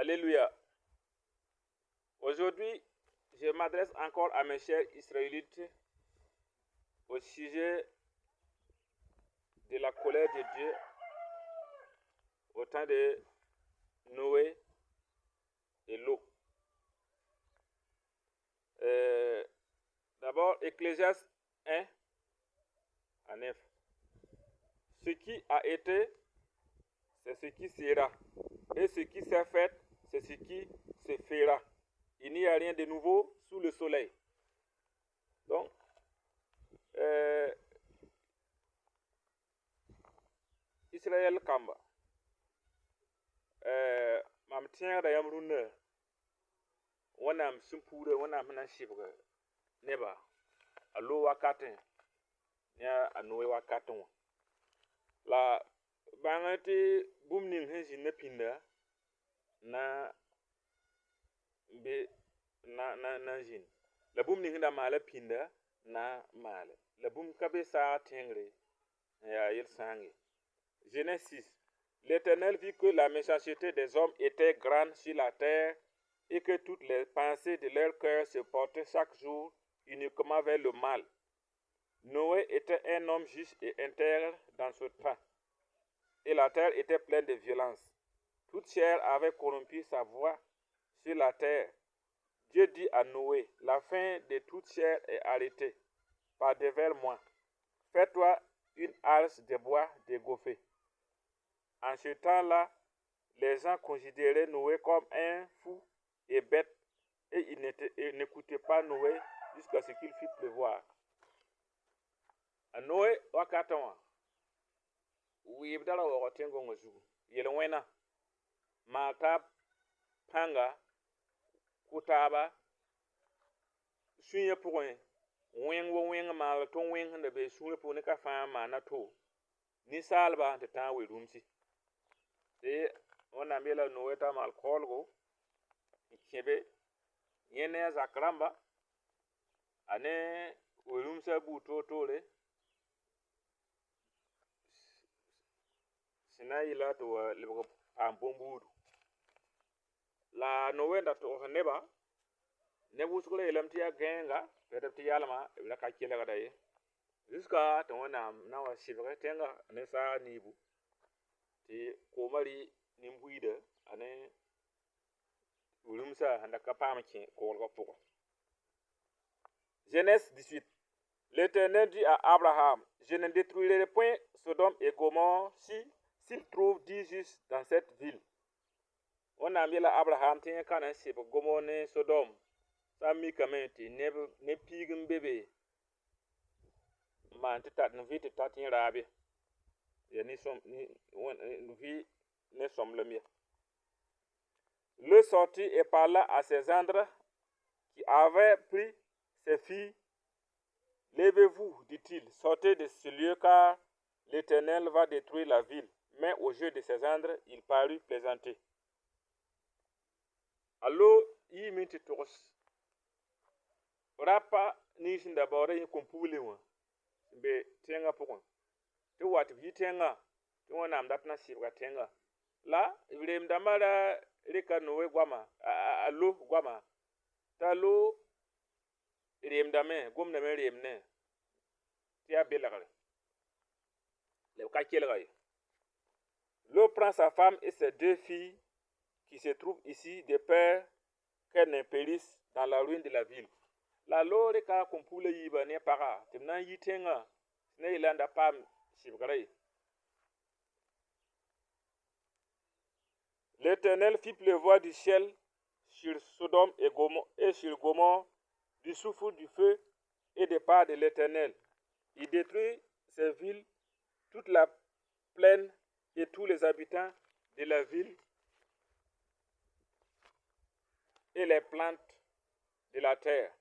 Alléluia. Aujourd'hui, je m'adresse encore à mes chers Israélites au sujet de la colère de Dieu au temps de Noé et l'eau. D'abord, Ecclésiaste 1 à 9. Ce qui a été, c'est ce qui sera. Et ce qui s'est fait, c'est ce qui se fera. Il n'y a rien de nouveau sous le soleil. Donc, Israël Kamba. Mam tẽegda yam rũnnã wẽnnaam sẽn puudã wẽnnaam sẽn na n sɩbg neba a loog wakatẽ ne a noe wakatẽ wã la bãng tɩ bũmb ning sẽn zĩndã pĩnda na zĩnd la bũmb ning sẽn da maala pĩnda na maale la bũmb ka be saag tẽngre n yaa yel-sãnge. Genèse 6. L'Éternel vit que la méchanceté des hommes était grande sur la terre et que toutes les pensées de leur cœur se portaient chaque jour uniquement vers le mal. Noé était un homme juste et intègre dans ce temps, et la terre était pleine de violence. Toute chair avait corrompu sa voix sur la terre. Dieu dit à Noé, la fin de toute chair est arrêtée par devers moi. Fais-toi une harse de bois dégoffé. En ce temps-là, les gens considéraient Noé comme un fou et bête, et ils n'écoutaient pas Noé jusqu'à ce qu'il fit pleuvoir. A Noé wakatẽ wã wɩɩb da ra waoog tẽngẽ zugu yel-wẽna maal taab pãnga kʋ taaba sũyã pʋgẽ wẽng wa wẽng maal tɩ wẽng sẽn da bee sũurã pʋgẽ ne ka fãa maana to ninsaalba tɩ tãag we-rũmsi tɩ wẽnnaam yeela Noé t'a maal kaoolgo n kẽbe yẽ ne a zak rãmba a ne we-rũmsã buud toor-toore sẽn na n yɩla tɩ wa lebg paam bõn-buudu. La Noé da togs neba neb wʋsgrã yeelame tɩ yaa gãeenga pɛdb tɩ yalma b ra ka kelgda ye jusqu'à tɩ wẽnnaam na wa sɩbg tẽnga ne saag niibu tɩ koomã rɩ nin-buiidã a ne we-rũmsã sẽn da ka paam kẽ koglgã pʋgẽ. Genèse 18. L'Éternel dit à Abraham, je ne détruirai point Sodome et Gomorrhe s'il trouve 10 justes dans cette ville. Wẽnnaam yeela Abraham tɩ yẽ ka na n sɩbg Gomor ne Sodom sã n mikame tɩ neb piig n be be n maan tɩ tat n vɩ tɩ tat yẽ raabe ya vɩ ne sõmblem ye. Le sortit et parla à ses gendres qui avaient pris ses filles. Levez-vous, dit-il, sortez de ce lieu car l'Éternel va détruire la ville. Mais aux yeux de ses gendres, il parut plaisanter. Allo yi min tɩ togs rapa nins sẽn da baoodã yẽ kom-puglẽ wã sẽn be tẽngã pʋgẽ tɩ wa tɩ b yi tẽngã tɩ wẽnnaam dat na sɩbga tẽngã la b reemdãmbã ra rɩka Noé goama a lo goama t'a lo reemdame gomdame reemne tɩ yaa belgre la b ka kelga ye. L'eau prend sa femme et ses 2 filles qui se trouvent ici de peur qu'elles ne périssent dans la ruine de la ville. La loog rɩka kom-puglã yiiba ne paga tɩ b na n yi tẽngã sẽn na yeela n da paam sɩbgrã ye. L'Éternel fit pleuvoir du ciel sur Sodome et sur Gomorrhe du souffle du feu et des part de l'Éternel. Il détruit ces villes, toute la plaine et tous les habitants de la ville et les plantes de la terre.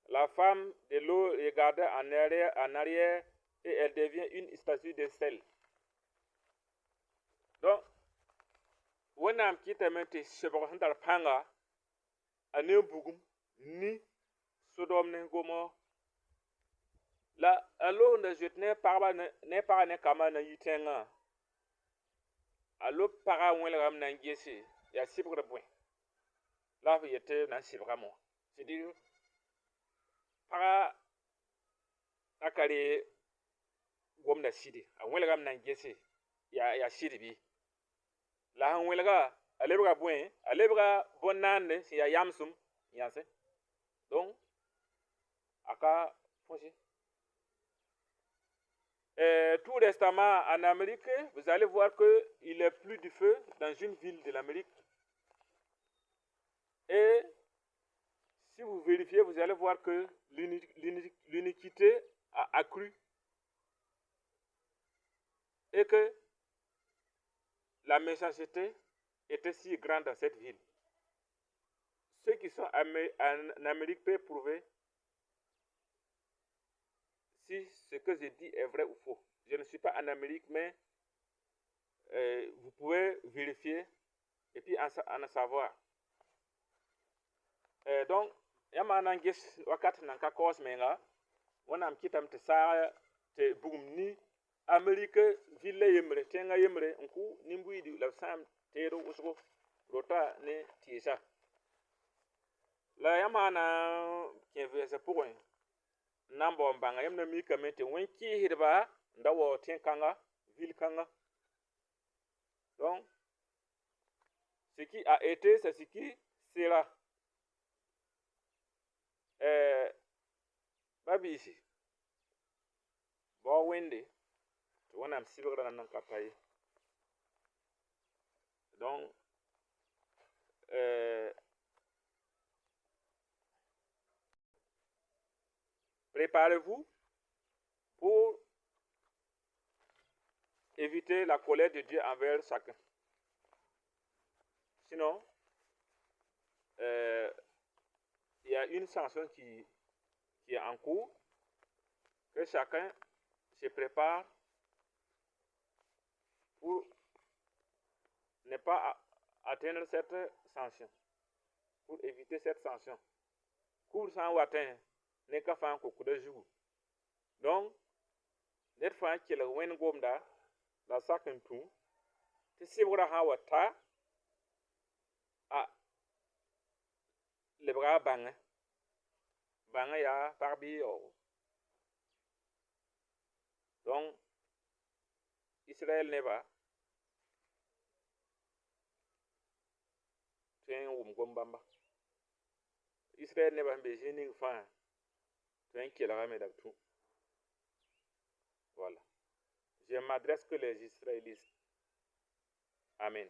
La femme de l'eau regarda en arrière et elle devient une statue de sel. Donc, wẽnnaam kɩtame tɩ sɩbg sẽn tar pãnga a ne bugum ni Sodom ne Gomor la a loog n da zoet ne pagã ne kambã na yi tẽngã a lo paga wẽlgam na n gese yaa sɩbgr bõe la f yetɩ na n sɩbgame wã c'est-à-dire paga a ka re gomda sɩde a wẽlgam na n gese yaa sɩdbi la sẽn wẽlga a lebga bõe a lebga bõn-naande sẽn yaa yamsem yãse donc a ka fõse. Tout récemment en Amérique, vous allez voir qu'il est plus du feu dans une ville de l'Amérique. Et si vous vérifiez, vous allez voir que l'iniquité a accru et que la méchanceté était si grande dans cette ville. Ceux qui sont en Amérique peuvent prouver si ce que je dis est vrai ou faux. Je ne suis pas en Amérique, mais vous pouvez vérifier et puis en savoir. Donc, yama nan ges wakat nan ka kos menga, wanam kitam te sa te bugum ni Amérique ville yemre tenga yemre nku nimbui di la sam tero usgo rota ne tisa. La yama na kenvese pour nambo mbanga yamna mi kamete wenki hirba ndawo tenkanga ville kanga. Donc ce qui a été c'est ce qui sera. Babisi bo wende to wanam sibgra nan kapaye. Donc préparez-vous pour éviter la colère de Dieu envers chacun. Sinon, il y a une sanction qui est en cours, que chacun se prépare pour ne pas atteindre cette sanction, pour éviter cette sanction. Cours sans watin n'est qu'à faire un coucou de jour. Donc, net fois qu'il a wen gomda, la sakin tout, tu sais où la wata a le bras bang ya parbi. Donc, Israël n'est pas. Israël n'est pas besoin fin. Tu es qui la remet tout. Voilà. Je m'adresse que les Israélites. Amen.